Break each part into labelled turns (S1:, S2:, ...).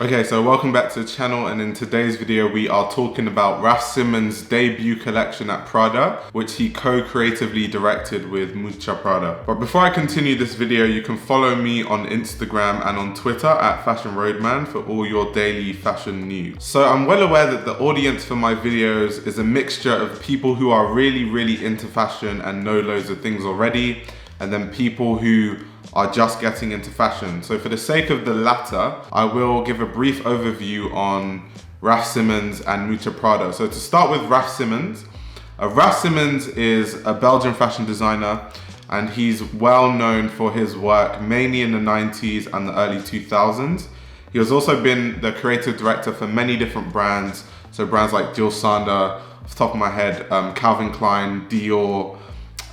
S1: Okay, so welcome back to the channel, and in today's video we are talking about Raf Simons' debut collection at Prada, which he co-creatively directed with Miuccia Prada. But before I continue this video, you can follow me on Instagram and on Twitter at Fashion Roadman for all your daily fashion news. So I'm well aware that the audience for my videos is a mixture of people who are really into fashion and know loads of things already, and then people who are just getting into fashion. So for the sake of the latter, I will give a brief overview on Raf Simons and Miuccia Prada. So to start with Raf Simons, Raf Simons is a Belgian fashion designer, and he's well known for his work mainly in the 90s and the early 2000s. He has also been the creative director for many different brands, so brands like Jil Sander, off the top of my head, Calvin Klein, Dior,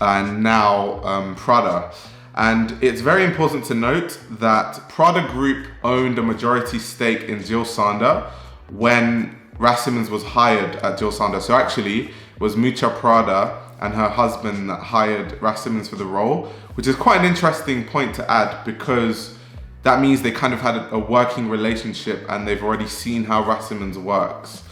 S1: and now Prada. And it's very important to note that Prada Group owned a majority stake in Jil Sander when Raf Simons was hired at Jil Sander. So actually, it was Miuccia Prada and her husband that hired Raf Simons for the role, which is quite an interesting point to add, because that means they kind of had a working relationship and they've already seen how Raf Simons works.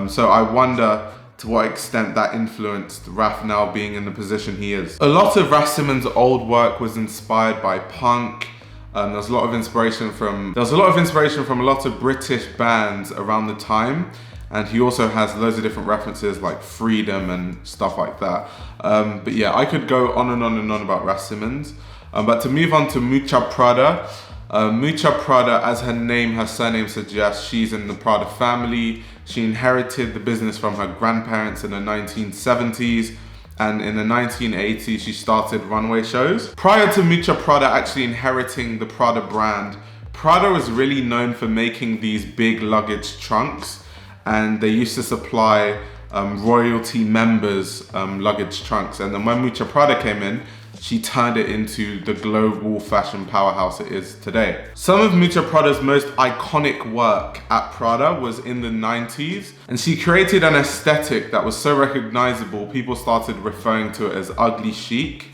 S1: So I wonder to what extent that influenced Raf now being in the position he is. A lot of Raf Simons' old work was inspired by punk. There's a lot of inspiration from a lot of British bands around the time, and he also has loads of different references like freedom and stuff like that. But yeah, I could go on and on about Raf Simons. But to move on to Miuccia Prada. Miuccia Prada, as her surname suggests, she's in the Prada family. She inherited the business from her grandparents in the 1970s, and in the 1980s she started runway shows. Prior to Miuccia Prada actually inheriting the Prada brand, Prada was really known for making these big luggage trunks, and they used to supply royalty members luggage trunks. And then when Miuccia Prada came in, she turned it into the global fashion powerhouse it is today. Some of Miuccia Prada's most iconic work at Prada was in the 90s, and she created an aesthetic that was so recognizable, people started referring to it as ugly chic.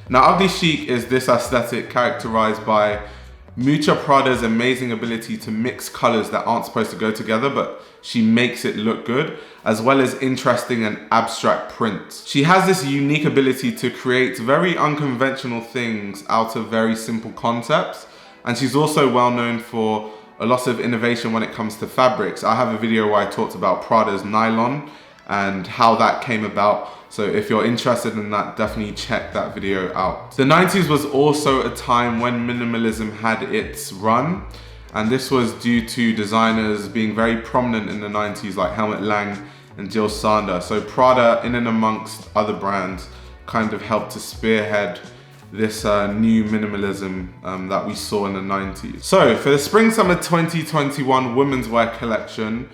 S1: Now, ugly chic is this aesthetic characterized by Miuccia Prada's amazing ability to mix colors that aren't supposed to go together, but she makes it look good, as well as interesting and abstract prints. She has this unique ability to create very unconventional things out of very simple concepts, and she's also well known for a lot of innovation when it comes to fabrics. I have a video where I talked about Prada's nylon and how that came about. So if you're interested in that, definitely check that video out. The 90s was also a time when minimalism had its run, and this was due to designers being very prominent in the 90s like Helmut Lang and Jil Sander. So Prada, in and amongst other brands, kind of helped to spearhead this new minimalism that we saw in the 90s. So for the Spring/Summer 2021 womenswear collection,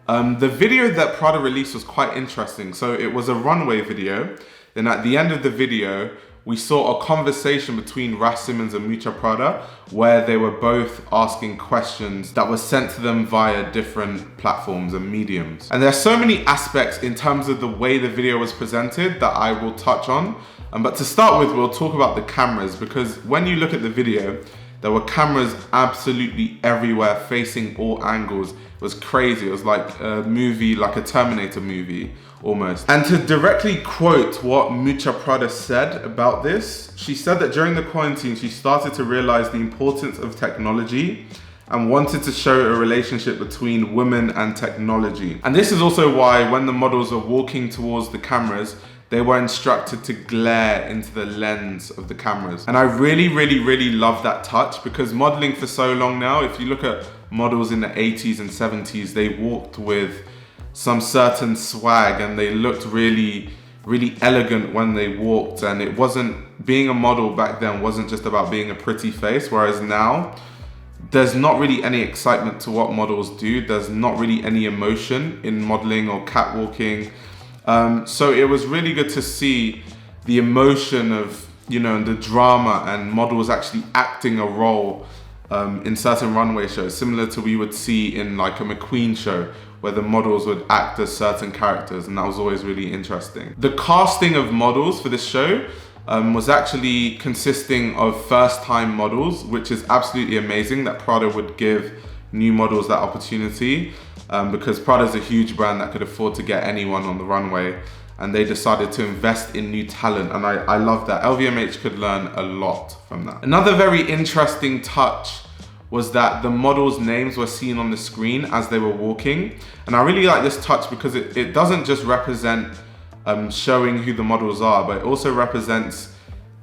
S1: the video that Prada released was quite interesting. So it was a runway video. Then at the end of the video, we saw a conversation between Raf Simons and Miuccia Prada, where they were both asking questions that were sent to them via different platforms and mediums. And there's so many aspects in terms of the way the video was presented that I will touch on. But to start with, we'll talk about the cameras, because when you look at the video, there were cameras absolutely everywhere, facing all angles. It was crazy. It was like a movie, like a Terminator movie, almost. And to directly quote what Miuccia Prada said about this, she said that during the quarantine, she started to realize the importance of technology and wanted to show a relationship between women and technology. And this is also why when the models were walking towards the cameras, they were instructed to glare into the lens of the cameras. And I really love that touch, because modeling for so long now, if you look at models in the 80s and 70s, they walked with some certain swag and they looked really elegant when they walked. And it wasn't, being a model back then wasn't just about being a pretty face, whereas now, there's not really any excitement to what models do. There's not really any emotion in modeling or catwalking. So it was really good to see the emotion of, the drama and models actually acting a role in certain runway shows, similar to we would see in like a McQueen show, where the models would act as certain characters, and that was always really interesting. The casting of models for this show was actually consisting of first-time models, which is absolutely amazing that Prada would give new models that opportunity because Prada's a huge brand that could afford to get anyone on the runway, and they decided to invest in new talent, and I love that. LVMH could learn a lot from that. Another very interesting touch was that the models' names were seen on the screen as they were walking, and I really like this touch because it doesn't just represent showing who the models are, but it also represents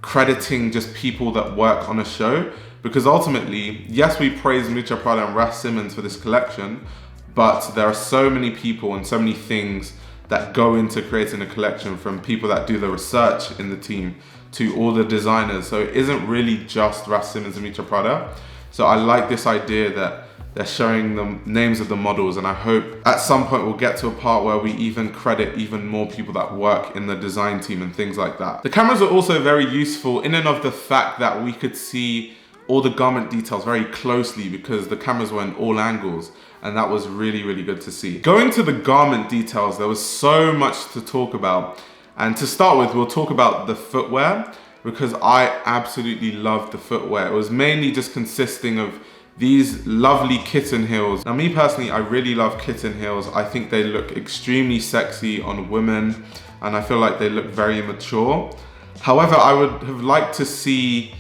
S1: crediting just people that work on a show. Because ultimately, yes, we praise Miuccia Prada and Raf Simons for this collection, but there are so many people and so many things that go into creating a collection, from people that do the research in the team to all the designers. So it isn't really just Raf Simons and Miuccia Prada. So I like this idea that they're showing the names of the models, and I hope at some point we'll get to a part where we even credit even more people that work in the design team and things like that. The cameras are also very useful in and of the fact that we could see all the garment details very closely because the cameras were in all angles, and that was really, really good to see. Going to the garment details, there was so much to talk about. And to start with, we'll talk about the footwear, because I absolutely loved the footwear. It was mainly just consisting of these lovely kitten heels. Now, me personally, I really love kitten heels. I think they look extremely sexy on women, and I feel like they look very mature. However, I would have liked to see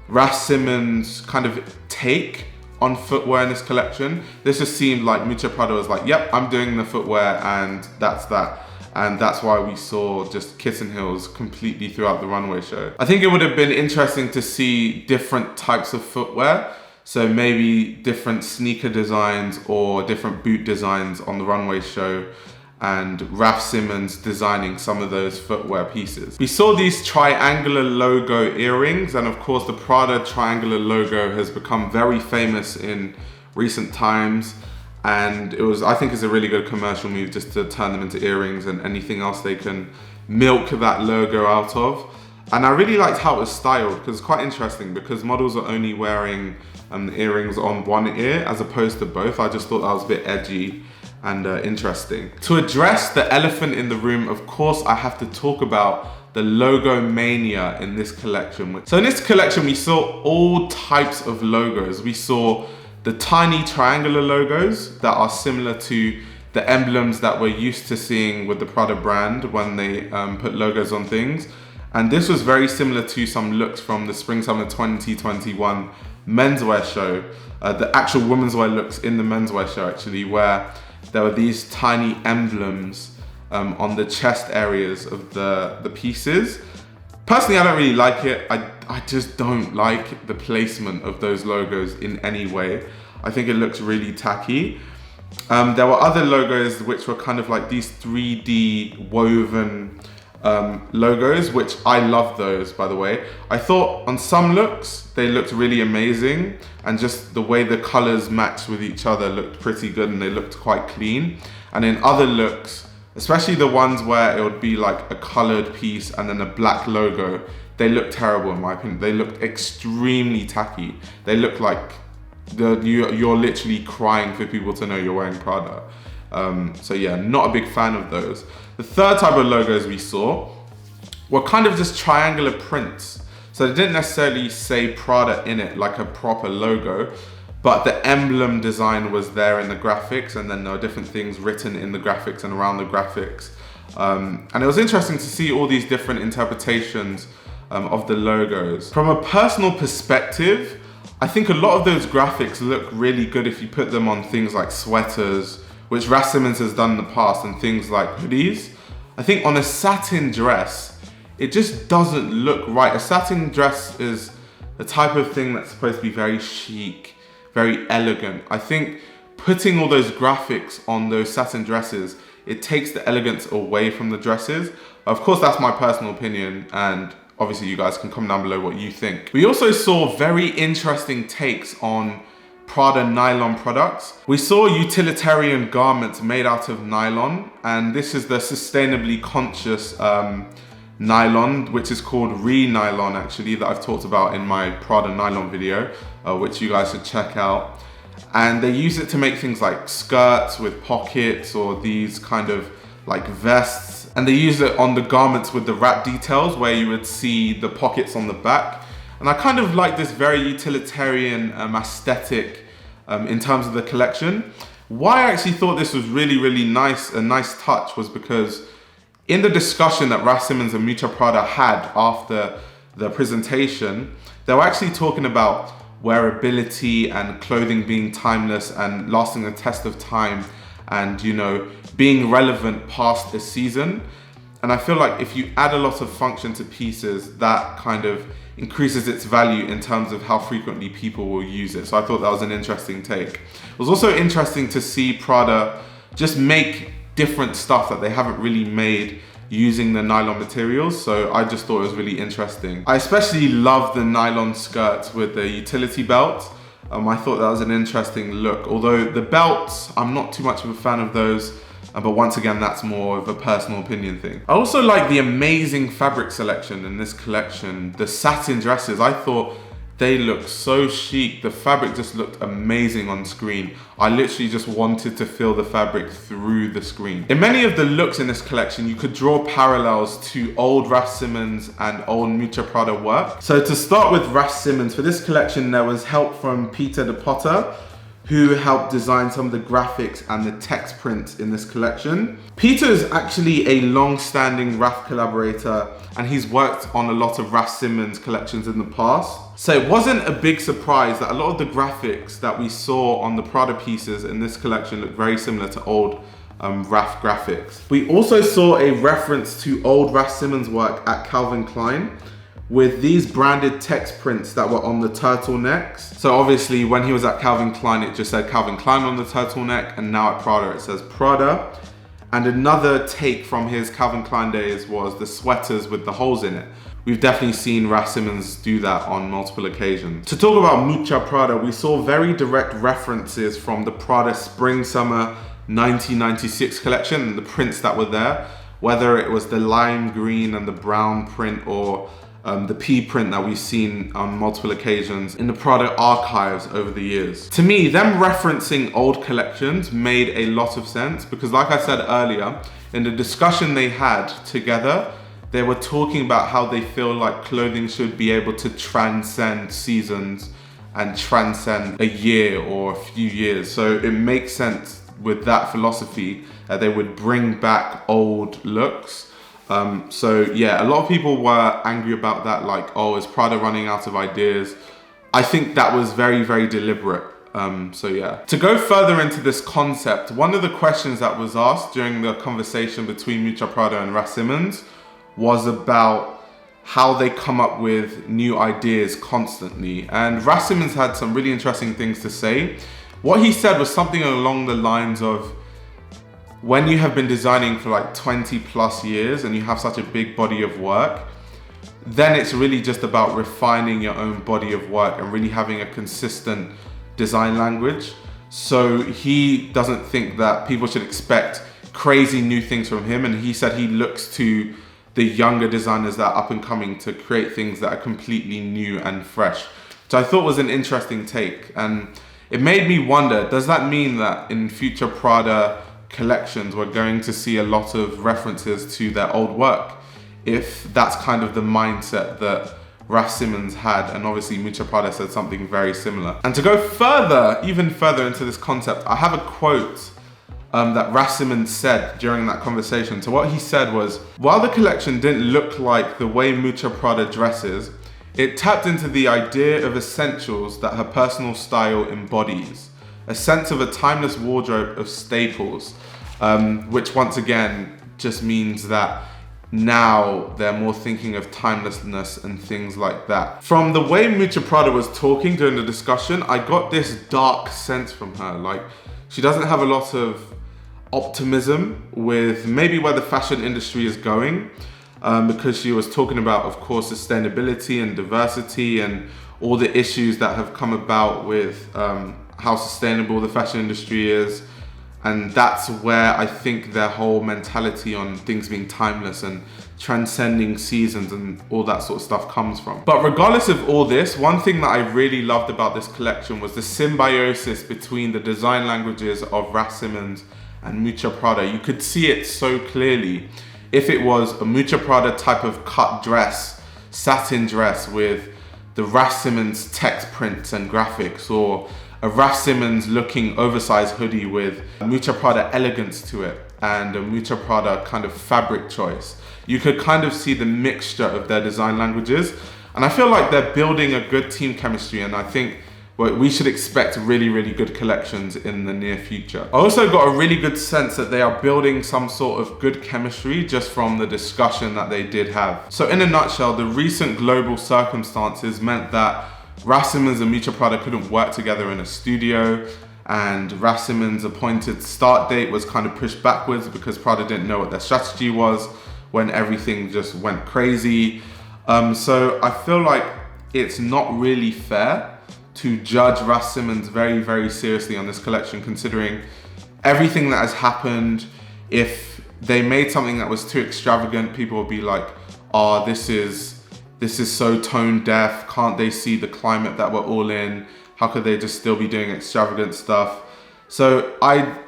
S1: Raf Simons' kind of take on footwear in this collection. This just seemed like Miuccia Prada was like, yep, I'm doing the footwear and that's that. And that's why we saw just kitten heels completely throughout the runway show. I think it would have been interesting to see different types of footwear. So maybe different sneaker designs or different boot designs on the runway show, and Raf Simons designing some of those footwear pieces. We saw these triangular logo earrings, and of course the Prada triangular logo has become very famous in recent times, and I think it's a really good commercial move just to turn them into earrings and anything else they can milk that logo out of. And I really liked how it was styled, because it's quite interesting because models are only wearing earrings on one ear as opposed to both. I just thought that was a bit edgy and interesting. To address the elephant in the room, of course, I have to talk about the logo mania in this collection. So in this collection, we saw all types of logos. We saw the tiny triangular logos that are similar to the emblems that we're used to seeing with the Prada brand when they put logos on things. And this was very similar to some looks from the Spring/Summer 2021 menswear show, the actual womenswear looks in the menswear show actually, where there were these tiny emblems on the chest areas of the pieces. Personally, I don't really like it. I just don't like the placement of those logos in any way. I think it looks really tacky. There were other logos which were kind of like these 3D woven logos, which I love those, by the way. I thought on some looks, they looked really amazing, and just the way the colors matched with each other looked pretty good, and they looked quite clean. And in other looks, especially the ones where it would be like a colored piece and then a black logo, they looked terrible in my opinion. They looked extremely tacky. They looked like you're literally crying for people to know you're wearing Prada. So yeah, not a big fan of those. The third type of logos we saw were kind of just triangular prints. So they didn't necessarily say Prada in it like a proper logo, but the emblem design was there in the graphics, and then there were different things written in the graphics and around the graphics. And it was interesting to see all these different interpretations of the logos. From a personal perspective, I think a lot of those graphics look really good if you put them on things like sweaters, which Raf Simons has done in the past, and things like hoodies. I think on a satin dress, it just doesn't look right. A satin dress is the type of thing that's supposed to be very chic, very elegant. I think putting all those graphics on those satin dresses, it takes the elegance away from the dresses. Of course, that's my personal opinion, and obviously you guys can comment down below what you think. We also saw very interesting takes on Prada nylon products. We saw utilitarian garments made out of nylon, and this is the sustainably conscious nylon, which is called re-nylon actually, that I've talked about in my Prada nylon video, which you guys should check out. And they use it to make things like skirts with pockets, or these kind of like vests. And they use it on the garments with the wrap details, where you would see the pockets on the back. And I kind of like this very utilitarian aesthetic in terms of the collection. Why I actually thought this was really nice, a nice touch, was because in the discussion that Raf Simons and Miuccia Prada had after the presentation, they were actually talking about wearability and clothing being timeless and lasting the test of time and, you know, being relevant past a season. And I feel like if you add a lot of function to pieces, that kind of increases its value in terms of how frequently people will use it. So I thought that was an interesting take. It was also interesting to see Prada just make different stuff that they haven't really made using the nylon materials. So I just thought it was really interesting. I especially love the nylon skirts with the utility belt. I thought that was an interesting look. Although the belts, I'm not too much of a fan of those. But once again, that's more of a personal opinion thing. I also like the amazing fabric selection in this collection. The satin dresses, I thought they looked so chic. The fabric just looked amazing on screen. I literally just wanted to feel the fabric through the screen. In many of the looks in this collection, you could draw parallels to old Raf Simons and old Miuccia Prada work. So to start with Raf Simons, for this collection, there was help from Peter the Potter, who helped design some of the graphics and the text prints in this collection. Peter is actually a long-standing Raf collaborator, and he's worked on a lot of Raf Simons collections in the past. So it wasn't a big surprise that a lot of the graphics that we saw on the Prada pieces in this collection look very similar to old Raf graphics. We also saw a reference to old Raf Simons work at Calvin Klein, with these branded text prints that were on the turtlenecks. So obviously when he was at Calvin Klein, it just said Calvin Klein on the turtleneck, and now at Prada it says Prada. And another take from his Calvin Klein days was the sweaters with the holes in it. We've definitely seen Raf Simons do that on multiple occasions. To talk about Miuccia Prada, we saw very direct references from the Prada Spring-Summer 1996 collection and the prints that were there, whether it was the lime green and the brown print or the pea print that we've seen on multiple occasions in the Prada archives over the years. To me, them referencing old collections made a lot of sense because, like I said earlier, in the discussion they had together, they were talking about how they feel like clothing should be able to transcend seasons and transcend a year or a few years. So it makes sense with that philosophy that they would bring back old looks. So yeah, a lot of people were angry about that, like, oh, is Prada running out of ideas? I think that was very deliberate. So yeah. To go further into this concept, one of the questions that was asked during the conversation between Miuccia Prada and Raf Simons was about how they come up with new ideas constantly. And Raf Simons had some really interesting things to say. What he said was something along the lines of, when you have been designing for like 20 plus years and you have such a big body of work, then it's really just about refining your own body of work and really having a consistent design language. So he doesn't think that people should expect crazy new things from him. And he said he looks to the younger designers that are up and coming to create things that are completely new and fresh, which I thought was an interesting take. And it made me wonder, does that mean that in future Prada collections we're going to see a lot of references to their old work, if that's kind of the mindset that Raf Simons had? And obviously Miuccia Prada said something very similar. And to go further, even further into this concept, I have a quote that Raf Simons said during that conversation. So what he said was, while the collection didn't look like the way Miuccia Prada dresses, it tapped into the idea of essentials that her personal style embodies. A sense of a timeless wardrobe of staples, which once again just means that now they're more thinking of timelessness and things like that. From the way Miuccia Prada was talking during the discussion, I got this dark sense from her. Like, she doesn't have a lot of optimism with maybe where the fashion industry is going, because she was talking about, of course, sustainability and diversity and all the issues that have come about with how sustainable the fashion industry is. And that's where I think their whole mentality on things being timeless and transcending seasons and all that sort of stuff comes from. But regardless of all this, one thing that I really loved about this collection was the symbiosis between the design languages of Raf Simons and Miuccia Prada. You could see it so clearly. If it was a Miuccia Prada type of cut dress, satin dress with the Raf Simons text prints and graphics, or a Raf Simons looking oversized hoodie with a Miuccia Prada elegance to it and a Miuccia Prada kind of fabric choice. You could kind of see the mixture of their design languages. And I feel like they're building a good team chemistry, and I think we should expect really, really good collections in the near future. I also got a really good sense that they are building some sort of good chemistry just from the discussion that they did have. So in a nutshell, the recent global circumstances meant that Raf Simons and Miuccia Prada couldn't work together in a studio, and Raf Simons' appointed start date was kind of pushed backwards because Prada didn't know what their strategy was when everything just went crazy. So I feel like it's not really fair to judge Raf Simons very, very seriously on this collection, considering everything that has happened. If they made something that was too extravagant, people would be like, oh, this is so tone deaf. Can't they see the climate that we're all in? How could they just still be doing extravagant stuff? So I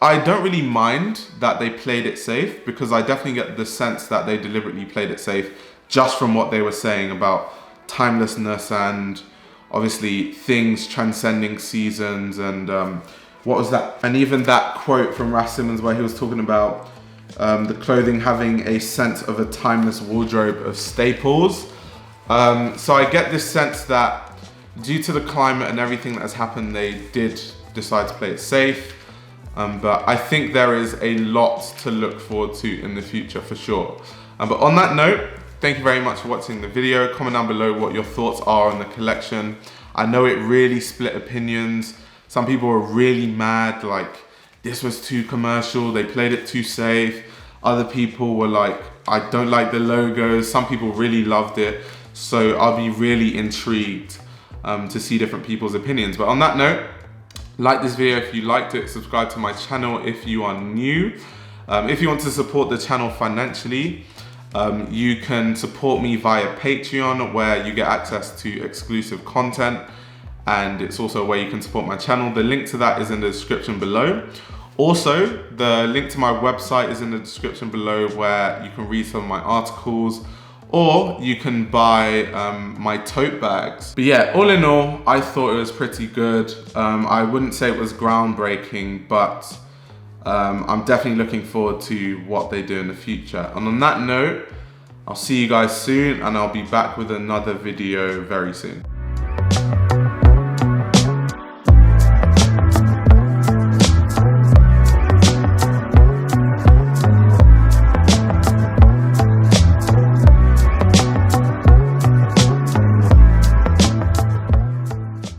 S1: don't really mind that they played it safe, because I definitely get the sense that they deliberately played it safe just from what they were saying about timelessness and obviously things transcending seasons, and what was that? And even that quote from Raf Simons where he was talking about the clothing having a sense of a timeless wardrobe of staples. So I get this sense that due to the climate and everything that has happened, they did decide to play it safe. But I think there is a lot to look forward to in the future for sure. But on that note, thank you very much for watching the video. Comment down below what your thoughts are on the collection. I know it really split opinions. Some people were really mad, like this was too commercial, they played it too safe. Other people were like, I don't like the logos. Some people really loved it. So I'll be really intrigued to see different people's opinions. But on that note, like this video if you liked it, subscribe to my channel if you are new. If you want to support the channel financially, you can support me via Patreon, where you get access to exclusive content, and it's also a way you can support my channel. The link to that is in the description below. Also, the link to my website is in the description below, where you can read some of my articles, or you can buy my tote bags. But yeah, all in all, I thought it was pretty good. I wouldn't say it was groundbreaking, but I'm definitely looking forward to what they do in the future. And on that note, I'll see you guys soon, and I'll be back with another video very soon.